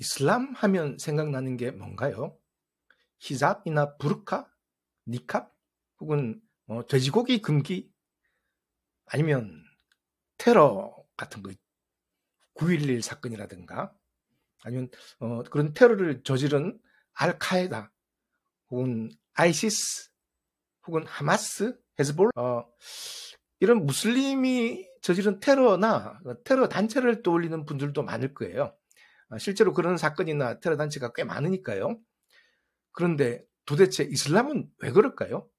이슬람 하면 생각나는 게 뭔가요? 히잡이나 부르카, 니캅, 혹은 돼지고기 금기, 아니면 테러 같은 거, 9.11 사건이라든가, 아니면 그런 테러를 저지른 알카에다, 혹은 아이시스, 혹은 하마스, 헤즈볼, 이런 무슬림이 저지른 테러나 테러 단체를 떠올리는 분들도 많을 거예요. 실제로 그런 사건이나 테러 단체가 꽤 많으니까요. 그런데 도대체 이슬람은 왜 그럴까요?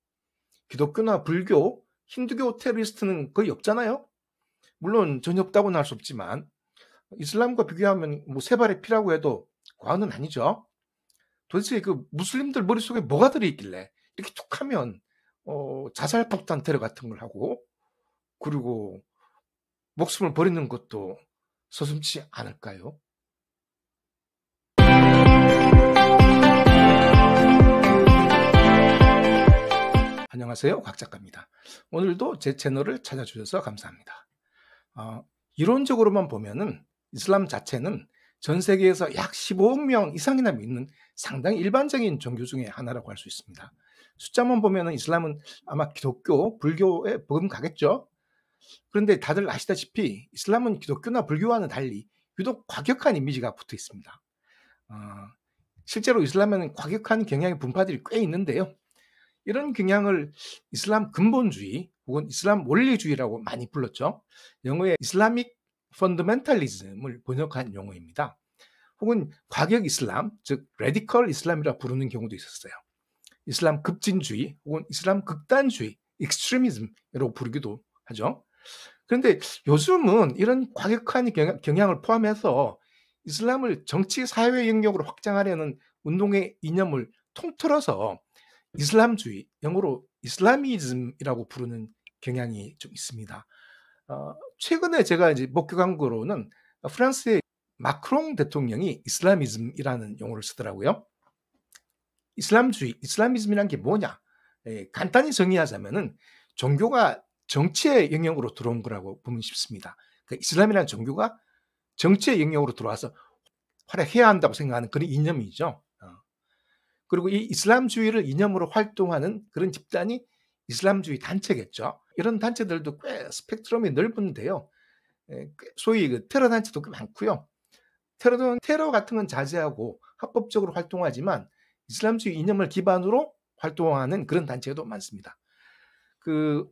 기독교나 불교, 힌두교 테러리스트는 거의 없잖아요. 물론 전혀 없다고는 할 수 없지만 이슬람과 비교하면 뭐 세 발의 피라고 해도 과언은 아니죠. 도대체 그 무슬림들 머릿속에 뭐가 들어있길래 이렇게 툭 하면 자살폭탄 테러 같은 걸 하고, 그리고 목숨을 버리는 것도 서슴지 않을까요? 안녕하세요, 곽 작가입니다. 오늘도 제 채널을 찾아주셔서 감사합니다. 이론적으로만 보면은 이슬람 자체는 전 세계에서 약 15억 명 이상이나 믿는 상당히 일반적인 종교 중에 하나라고 할 수 있습니다. 숫자만 보면은 이슬람은 아마 기독교, 불교에 버금가겠죠. 그런데 다들 아시다시피 이슬람은 기독교나 불교와는 달리 유독 과격한 이미지가 붙어 있습니다. 실제로 이슬람에는 과격한 경향의 분파들이 꽤 있는데요. 이런 경향을 이슬람 근본주의 혹은 이슬람 원리주의라고 많이 불렀죠. 영어의 이슬라믹 펀더멘탈리즘을 번역한 용어입니다. 혹은 과격 이슬람, 즉 레디컬 이슬람이라 부르는 경우도 있었어요. 이슬람 급진주의 혹은 이슬람 극단주의, 익스트리미즘이라고 부르기도 하죠. 그런데 요즘은 이런 과격한 경향을 포함해서 이슬람을 정치 사회 영역으로 확장하려는 운동의 이념을 통틀어서 이슬람주의, 영어로 이슬라미즘이라고 부르는 경향이 좀 있습니다. 최근에 제가 이제 목격한 거로는 프랑스의 마크롱 대통령이 이슬라미즘이라는 용어를 쓰더라고요. 이슬람주의, 이슬라미즘이란 게 뭐냐? 간단히 정의하자면은 종교가 정치의 영역으로 들어온 거라고 보면 쉽습니다. 그러니까 이슬람이라는 종교가 정치의 영역으로 들어와서 활약해야 한다고 생각하는 그런 이념이죠. 그리고 이 이슬람주의를 이념으로 활동하는 그런 집단이 이슬람주의 단체겠죠. 이런 단체들도 꽤 스펙트럼이 넓은데요. 소위 그 테러 단체도 꽤 많고요. 테러 같은 건 자제하고 합법적으로 활동하지만 이슬람주의 이념을 기반으로 활동하는 그런 단체도 많습니다.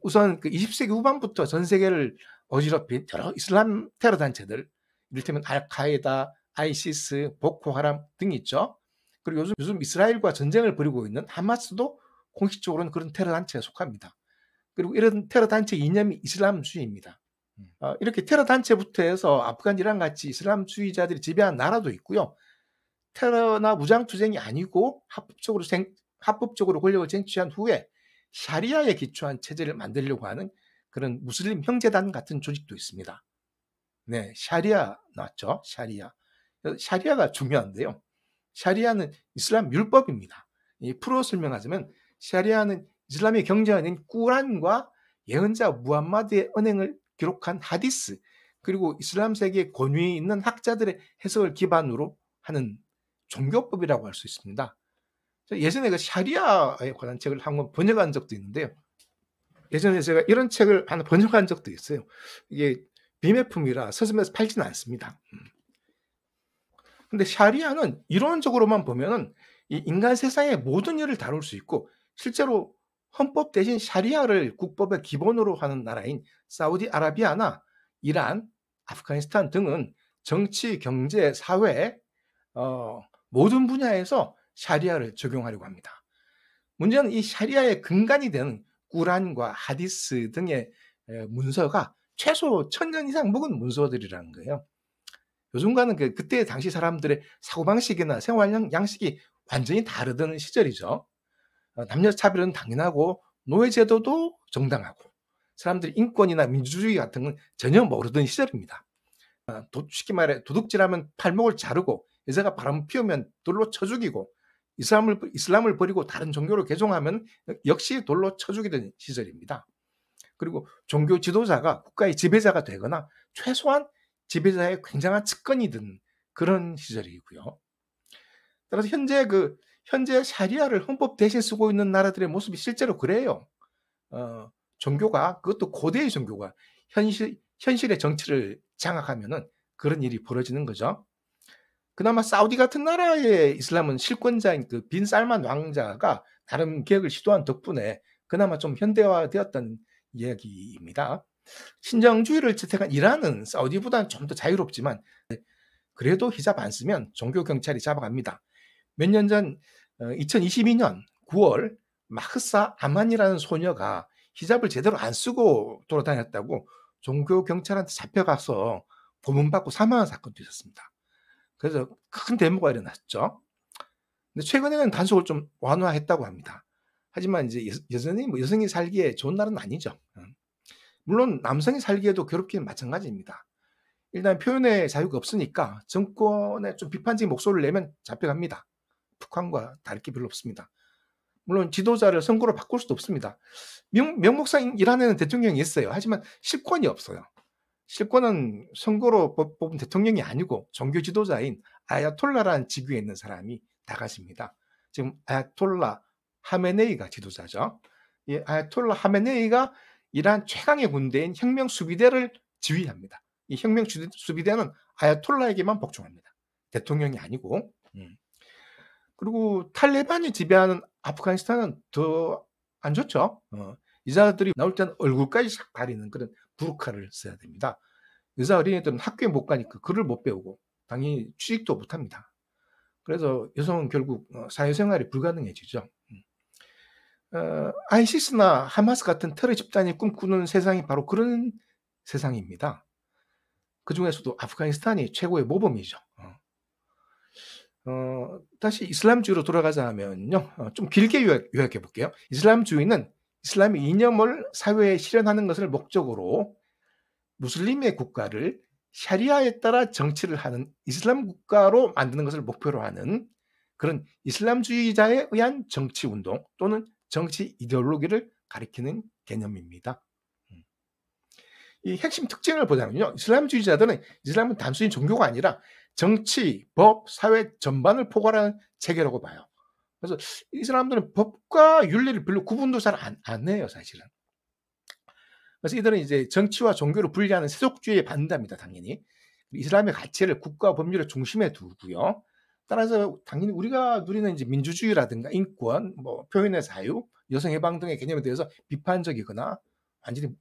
우선 20세기 후반부터 전 세계를 어지럽힌 여러 이슬람 테러 단체들, 이를테면 알카에다, 아이시스, 보코하람 등이 있죠. 그리고 요즘 이스라엘과 전쟁을 벌이고 있는 하마스도 공식적으로는 그런 테러 단체에 속합니다. 그리고 이런 테러 단체 이념이 이슬람주의입니다. 이렇게 테러 단체부터 해서 아프간, 이란 같이 이슬람주의자들이 지배한 나라도 있고요. 테러나 무장투쟁이 아니고 합법적으로 권력을 쟁취한 후에 샤리아에 기초한 체제를 만들려고 하는 그런 무슬림 형제단 같은 조직도 있습니다. 네, 샤리아 나왔죠. 샤리아가 중요한데요. 샤리아는 이슬람 율법입니다. 풀어 설명하자면 샤리아는 이슬람의 경전인 꾸란과 예언자 무함마드의 언행을 기록한 하디스, 그리고 이슬람 세계의 권위에 있는 학자들의 해석을 기반으로 하는 종교법이라고 할 수 있습니다. 예전에 그 샤리아에 관한 책을 한권 번역한 적도 있는데요. 예전에 제가 이런 책을 하나 번역한 적도 있어요. 이게 비매품이라 서점에서 팔지는 않습니다. 근데 샤리아는 이론적으로만 보면은 이 인간 세상의 모든 일을 다룰 수 있고, 실제로 헌법 대신 샤리아를 국법의 기본으로 하는 나라인 사우디아라비아나 이란, 아프가니스탄 등은 정치, 경제, 사회 모든 분야에서 샤리아를 적용하려고 합니다. 문제는 이 샤리아의 근간이 되는 꾸란과 하디스 등의 문서가 최소 1000년 이상 묵은 문서들이라는 거예요. 요즘과는 그때 당시 사람들의 사고방식이나 생활 양식이 완전히 다르던 시절이죠. 남녀 차별은 당연하고 노예제도도 정당하고 사람들이 인권이나 민주주의 같은 건 전혀 모르던 시절입니다. 쉽게 말해 도둑질하면 팔목을 자르고, 여자가 바람 피우면 돌로 쳐 죽이고, 이슬람을 버리고 다른 종교로 개종하면 역시 돌로 쳐 죽이던 시절입니다. 그리고 종교 지도자가 국가의 지배자가 되거나 최소한 지배자의 굉장한 측근이 든 그런 시절이고요. 따라서 현재 샤리아를 헌법 대신 쓰고 있는 나라들의 모습이 실제로 그래요. 종교가, 그것도 고대의 종교가 현실의 정치를 장악하면은 그런 일이 벌어지는 거죠. 그나마 사우디 같은 나라의 이슬람은 실권자인 그 빈 살만 왕자가 나름 개혁을 시도한 덕분에 그나마 좀 현대화되었던 이야기입니다. 신정주의를 채택한 이란은 사우디보다는 좀 더 자유롭지만 그래도 히잡 안 쓰면 종교 경찰이 잡아갑니다. 몇 년 전 2022년 9월 마흐사 아만이라는 소녀가 히잡을 제대로 안 쓰고 돌아다녔다고 종교 경찰한테 잡혀가서 고문받고 사망한 사건도 있었습니다. 그래서 큰 데모가 일어났죠. 근데 최근에는 단속을 좀 완화했다고 합니다. 하지만 이제 여전히 뭐 여성이 살기에 좋은 나라는 아니죠. 물론 남성이 살기에도 괴롭기는 마찬가지입니다. 일단 표현의 자유가 없으니까 정권에 좀 비판적인 목소리를 내면 잡혀갑니다. 북한과 다를 게 별로 없습니다. 물론 지도자를 선거로 바꿀 수도 없습니다. 명목상 이란에는 대통령이 있어요. 하지만 실권이 없어요. 실권은 선거로 뽑은 대통령이 아니고 종교 지도자인 아야톨라라는 직위에 있는 사람이 다 가집니다. 지금 아야톨라 하메네이가 지도자죠. 이 아야톨라 하메네이가 이란 최강의 군대인 혁명 수비대를 지휘합니다. 이 혁명 수비대는 아야톨라에게만 복종합니다. 대통령이 아니고. 그리고 탈레반이 지배하는 아프가니스탄은 더 안 좋죠. 여자들이 나올 때는 얼굴까지 싹 가리는 그런 부르카를 써야 됩니다. 여자 어린이들은 학교에 못 가니까 글을 못 배우고 당연히 취직도 못 합니다. 그래서 여성은 결국 사회생활이 불가능해지죠. 아이시스나 하마스 같은 테러 집단이 꿈꾸는 세상이 바로 그런 세상입니다. 그 중에서도 아프가니스탄이 최고의 모범이죠. 다시 이슬람주의로 돌아가자면요. 좀 길게 요약해 볼게요. 이슬람주의는 이슬람의 이념을 사회에 실현하는 것을 목적으로 무슬림의 국가를 샤리아에 따라 정치를 하는 이슬람 국가로 만드는 것을 목표로 하는 그런 이슬람주의자에 의한 정치 운동 또는 정치 이데올로기를 가리키는 개념입니다. 이 핵심 특징을 보자면요. 이슬람주의자들은 이슬람은 단순히 종교가 아니라 정치, 법, 사회 전반을 포괄하는 체계라고 봐요. 그래서 이 사람들은 법과 윤리를 별로 구분도 잘 안 해요, 사실은. 그래서 이들은 이제 정치와 종교를 분리하는 세속주의에 반대합니다, 당연히. 이슬람의 가치를 국가 법률의 중심에 두고요. 따라서 당연히 우리가 누리는 이제 민주주의라든가 인권, 뭐 표현의 자유, 여성 해방 등의 개념에 대해서 비판적이거나 완전히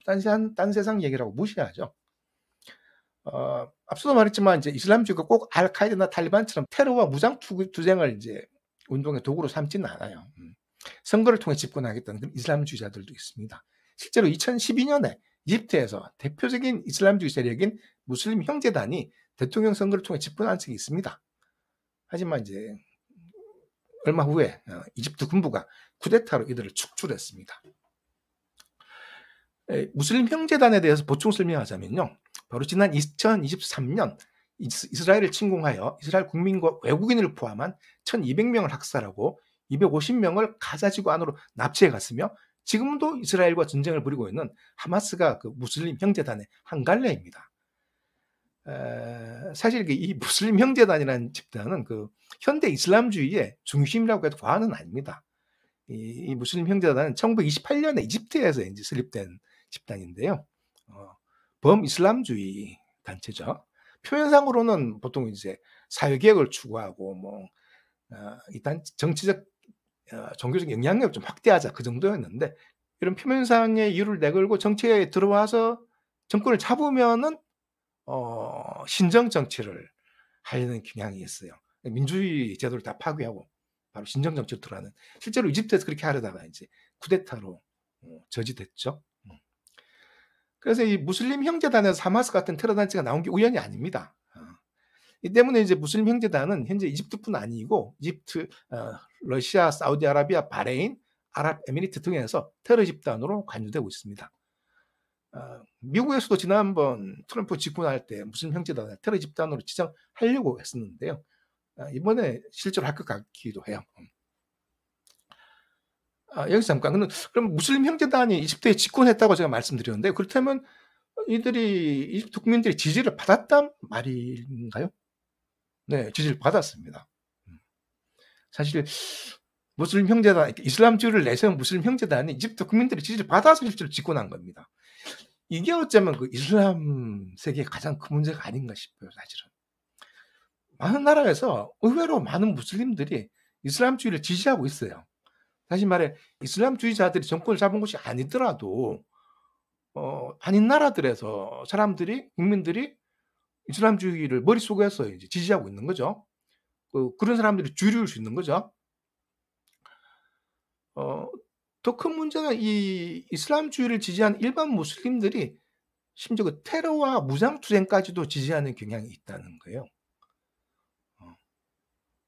딴 세상 얘기라고 무시하죠. 앞서도 말했지만 이제 이슬람주의가 꼭 알카이다나 탈리반처럼 테러와 무장 투쟁을 이제 운동의 도구로 삼지는 않아요. 선거를 통해 집권하겠다는 그런 이슬람주의자들도 있습니다. 실제로 2012년에 이집트에서 대표적인 이슬람주의 세력인 무슬림 형제단이 대통령 선거를 통해 집권한 적이 있습니다. 하지만 이제 얼마 후에 이집트 군부가 쿠데타로 이들을 축출했습니다. 무슬림 형제단에 대해서 보충 설명하자면요. 바로 지난 2023년 이스라엘을 침공하여 이스라엘 국민과 외국인을 포함한 1200명을 학살하고 250명을 가자지구 안으로 납치해 갔으며 지금도 이스라엘과 전쟁을 벌이고 있는 하마스가 그 무슬림 형제단의 한 갈래입니다. 사실 이 무슬림 형제단이라는 집단은 그 현대 이슬람주의의 중심이라고 해도 과언은 아닙니다. 이 무슬림 형제단은 1928년에 이집트에서 이제 설립된 집단인데요. 범이슬람주의 단체죠. 표면상으로는 보통 이제 사회개혁을 추구하고 뭐 일단 정치적 종교적 영향력을 좀 확대하자 그 정도였는데 이런 표면상의 이유를 내걸고 정치에 들어와서 정권을 잡으면은 신정 정치를 하려는 경향이 있어요. 민주주의 제도를 다 파괴하고 바로 신정 정치로 들어가는 실제로 이집트에서 그렇게 하려다가 이제 쿠데타로 저지됐죠. 그래서 이 무슬림 형제단에서 하마스 같은 테러 단체가 나온 게 우연이 아닙니다. 이 때문에 이제 무슬림 형제단은 현재 이집트뿐 아니고 이집트, 러시아, 사우디아라비아, 바레인, 아랍에미리트 등에서 테러 집단으로 관여되고 있습니다. 미국에서도 지난번 트럼프 집권할 때 무슬림 형제단을 테러 집단으로 지정하려고 했었는데요. 이번에 실제로 할 것 같기도 해요. 여기서 잠깐. 그럼 무슬림 형제단이 이집트에 집권했다고 제가 말씀드렸는데 그렇다면 이집트 국민들이 지지를 받았단 말인가요? 네, 지지를 받았습니다. 사실 무슬림 형제단, 이슬람주의를 내세운 무슬림 형제단이 이집트 국민들의 지지를 받아서 실제로 집권한 겁니다. 이게 어쩌면 그 이슬람 세계의 가장 큰 문제가 아닌가 싶어요, 사실은. 많은 나라에서 의외로 많은 무슬림들이 이슬람주의를 지지하고 있어요. 다시 말해 이슬람주의자들이 정권을 잡은 것이 아니더라도 아닌 나라들에서 사람들이 국민들이 이슬람주의를 머릿속에서 이제 지지하고 있는 거죠. 그런 사람들이 주류일 수 있는 거죠. 더 큰 문제는 이 이슬람주의를 지지한 일반 무슬림들이 심지어 그 테러와 무장투쟁까지도 지지하는 경향이 있다는 거예요.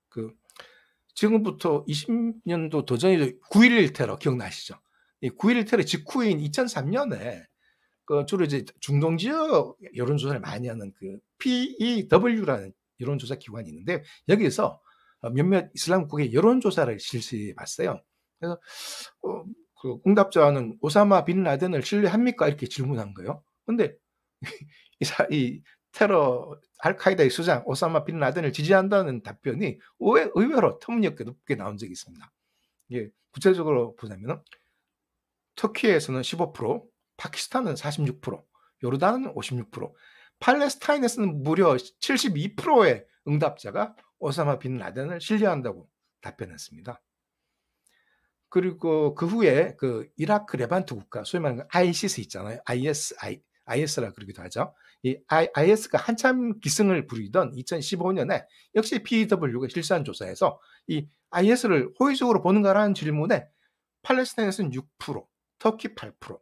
그 지금부터 20년도 더 전이죠. 9.11 테러 기억나시죠? 이 9.11 테러 직후인 2003년에 그 주로 이제 중동 지역 여론조사를 많이 하는 그 PEW라는 여론조사 기관이 있는데 여기에서 몇몇 이슬람국의 여론조사를 실시해 봤어요. 그래서 그 응답자는 오사마 빈 라덴을 신뢰합니까? 이렇게 질문한 거예요. 근데 이 테러 알카이다의 수장 오사마 빈 라덴을 지지한다는 답변이 의외로 터무니없게 높게 나온 적이 있습니다. 이게 구체적으로 보자면 터키에서는 15%, 파키스탄은 46%, 요르단은 56%, 팔레스타인에서는 무려 72%의 응답자가 오사마 빈 라덴을 신뢰한다고 답변했습니다. 그리고 그 후에 그 이라크 레반트 국가, 소위 말하는 ISIS 있잖아요. IS라 그러기도 하죠. 이 IS가 한참 기승을 부리던 2015년에 역시 PEW가 실시한 조사에서 이 IS를 호의적으로 보는가라는 질문에 팔레스타인에서는 6%, 터키 8%,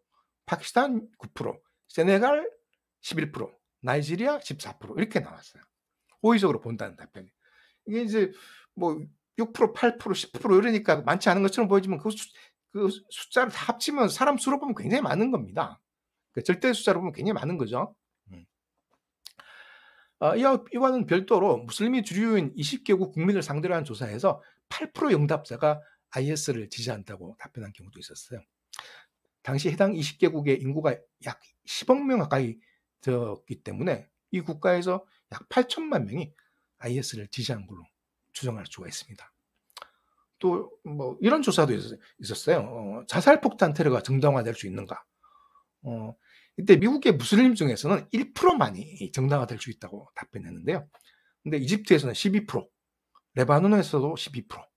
파키스탄 9%, 세네갈 11%, 나이지리아 14% 이렇게 나왔어요. 호의적으로 본다는 답변이. 이게 이제 뭐 6%, 8%, 10% 이러니까 많지 않은 것처럼 보이지만 그 숫자를 다 합치면 사람 수로 보면 굉장히 많은 겁니다. 그 절대 숫자로 보면 굉장히 많은 거죠. 이와는 별도로 무슬림이 주류인 20개국 국민을 상대로 한 조사에서 8% 응답자가 IS를 지지한다고 답변한 경우도 있었어요. 당시 해당 20개국의 인구가 약 10억 명 가까이 되었기 때문에 이 국가에서 약 8천만 명이 IS를 지지한 걸로 추정할 수가 있습니다. 또 뭐 이런 조사도 있었어요. 자살폭탄 테러가 정당화될 수 있는가? 이때 미국의 무슬림 중에서는 1%만이 정당화될 수 있다고 답변했는데요. 근데 이집트에서는 12%, 레바논에서도 12%,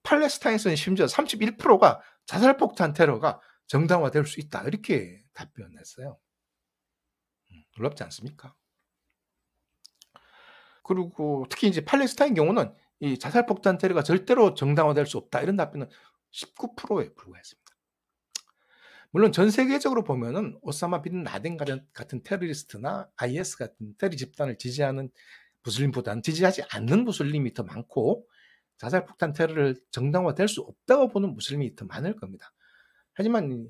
팔레스타인에서는 심지어 31%가 자살폭탄 테러가 정당화될 수 있다. 이렇게 답변했어요. 놀랍지 않습니까? 그리고 특히 이제 팔레스타인 경우는 이 자살폭탄 테러가 절대로 정당화될 수 없다. 이런 답변은 19%에 불과했습니다. 물론 전 세계적으로 보면은 오사마 빈 라덴 같은 테러리스트나 IS 같은 테러 집단을 지지하는 무슬림보다는 지지하지 않는 무슬림이 더 많고 자살폭탄 테러를 정당화될 수 없다고 보는 무슬림이 더 많을 겁니다. 하지만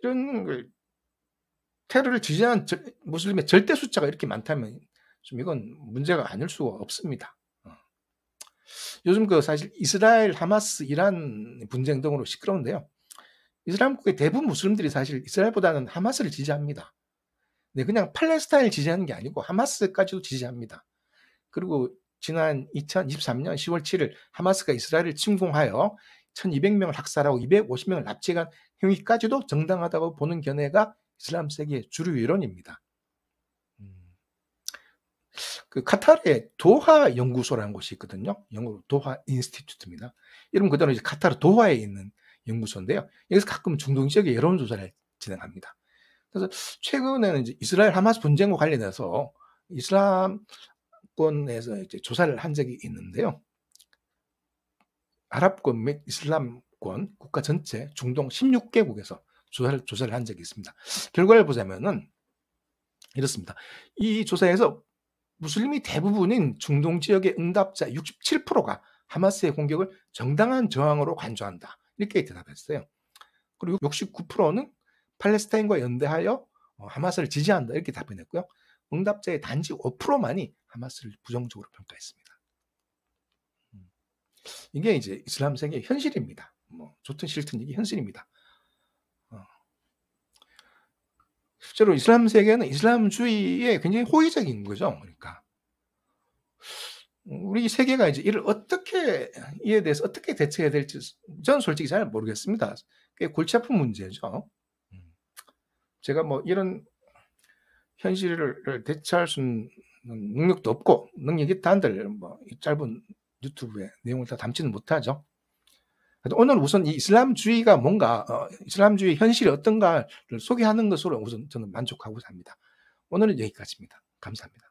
이런 테러를 지지하는 무슬림의 절대 숫자가 이렇게 많다면 좀 이건 문제가 아닐 수가 없습니다. 요즘 그 사실 이스라엘, 하마스, 이란 분쟁 등으로 시끄러운데요. 이슬람국의 대부분 무슬림들이 사실 이스라엘보다는 하마스를 지지합니다. 네, 그냥 팔레스타인을 지지하는 게 아니고 하마스까지도 지지합니다. 그리고 지난 2023년 10월 7일 하마스가 이스라엘을 침공하여 1200명을 학살하고 250명을 납치한 행위까지도 정당하다고 보는 견해가 이슬람 세계의 주류 여론입니다. 그 카타르의 도하 연구소라는 곳이 있거든요. 영어로 도하 인스티튜트입니다. 이름 그대로 이제 카타르 도하에 있는 연구소인데요. 여기서 가끔 중동 지역의 여론조사를 진행합니다. 그래서 최근에는 이제 이스라엘 하마스 분쟁과 관련해서 이슬람권에서 이제 조사를 한 적이 있는데요. 아랍권 및 이슬람권 국가 전체 중동 16개국에서 조사를 한 적이 있습니다. 결과를 보자면은 이렇습니다. 이 조사에서 무슬림이 대부분인 중동 지역의 응답자 67%가 하마스의 공격을 정당한 저항으로 간주한다. 이렇게 대답했어요. 그리고 69%는 팔레스타인과 연대하여 하마스를 지지한다. 이렇게 답변했고요. 응답자의 단지 5%만이 하마스를 부정적으로 평가했습니다. 이게 이제 이슬람 세계의 현실입니다. 뭐 좋든 싫든 이게 현실입니다. 실제로 이슬람 세계는 이슬람주의에 굉장히 호의적인 거죠. 그러니까 우리 세계가 이제 이를 어떻게 이에 대해서 어떻게 대처해야 될지 저는 솔직히 잘 모르겠습니다. 꽤 골치 아픈 문제죠. 음. 제가 뭐 이런 현실을 대처할 수 있는 능력도 없고 능력이 있다 한들 뭐 이 짧은 유튜브에 내용을 다 담지는 못하죠. 오늘 우선 이 이슬람주의가 뭔가 이슬람주의 현실이 어떤가를 소개하는 것으로 우선 저는 만족하고 삽니다. 오늘은 여기까지입니다. 감사합니다.